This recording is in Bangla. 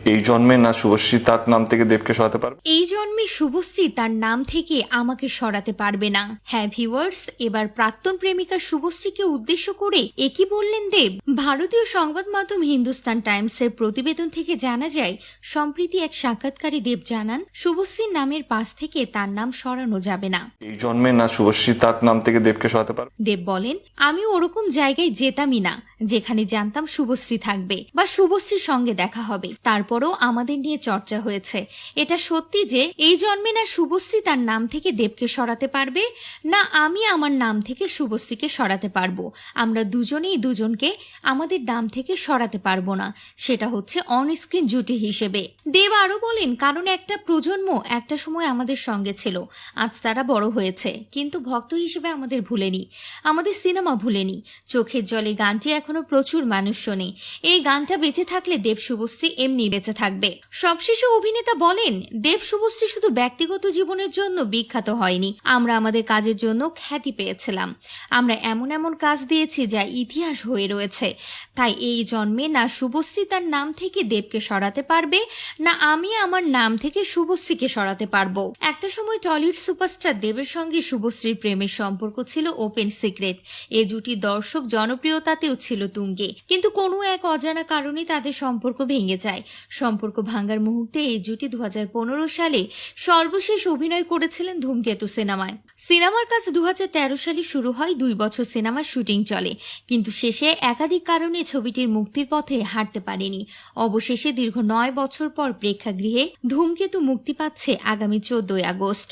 এই জন্মে না শুভশ্রী তার নাম থেকে দেবকে সরাতে পারবে? এই জন্মে শুভশ্রী তার নাম থেকে আমাকে সরাতে পারবে না। হ্যাঁ ভিউয়ার্স, এবার প্রাক্তন প্রেমিকা শুভশ্রীকে উদ্দেশ্য করে একই বললেন দেব। ভারতীয় সংবাদ মাধ্যম হিন্দুস্তান টাইমসের প্রতিবেদন থেকে জানা যায়, সম্প্রতি এক সাক্ষাৎকারে দেব জানান, শুভশ্রীর নামের পাশ থেকে তার নাম সরানো যাবে না। এই জন্মে না শুভশ্রী তার নাম থেকে দেবকে সরাতে পারবে? দেব বলেন, আমি ওরকম জায়গায় যেতামই না যেখানে জানতাম শুভশ্রী থাকবে বা শুভশ্রীর সঙ্গে দেখা হবে। তারপরও আমাদের নিয়ে চর্চা হয়েছে। এটা সত্যি যে এই জন্মে না শুভশ্রী তার নাম থেকে দেবকে সরাতে পারবে, না আমি আমার নাম থেকে শুভশ্রীকে সরাতে পারবো। আমরা দুজনেই দুজনকে আমাদের নাম থেকে সরাতে পারবো না। সেটা হচ্ছে অন স্ক্রিন জুটি হিসেবে। দেব আরো বলেন, কারণ একটা প্রজন্ম একটা সময় আমাদের সঙ্গে ছিল, আজ তারা বড় হয়েছে, কিন্তু ভক্ত হিসেবে আমাদের ভুলেনি, আমাদের সিনেমা ভুলেনি। চোখের জলে গানটি এখনো প্রচুর মানুষ শোনে। এই গানটা বেঁচে থাকলে দেব শুভশ্রী এমনি বেঁচে থাকবে। সবশেষে অভিনেতা বলেন, দেব শুভশ্রী শুধু ব্যক্তিগত জীবনের জন্য বিখ্যাত হয়নি, আমরা আমাদের কাজের জন্য খ্যাতি পেয়েছিলাম। আমরা এমন এমন কাজ দিয়েছি যা ইতিহাস হয়ে রয়েছে। তাই এই জন্মে না শুভশ্রী তার নাম থেকে দেবকে সরাতে পারবে, না আমি আমার নাম থেকে শুভশ্রীকে সরাতে পারবো। একটা সময় টলিউড সুপারস্টার দেবের সঙ্গে শুভশ্রীর প্রেমের সম্পর্ক ছিল ওপেন সিক্রেট। এ জুটি দর্শক জনপ্রিয়তাতেও ছিল তুঙ্গে, কিন্তু কোনো এক অজানা কারণে তাদের সম্পর্ক ভেঙে যায়। সম্পর্ক ভাঙার মুহূর্তে এই জুটি 2015 সালে সর্বশেষ অভিনয় করেছিলেন ধূমকেতু সিনেমায়। সিনেমার কাজ 2013 সালে শুরু হয়। 2 বছর সিনেমার শুটিং চলে, কিন্তু শেষে একাধিক কারণে ছবিটির মুক্তির পথে হাঁটতে পারেনি। অবশেষে দীর্ঘ 9 বছর পর প্রেক্ষাগৃহে ধূমকেতু মুক্তি পাচ্ছে আগামী 14 আগস্ট।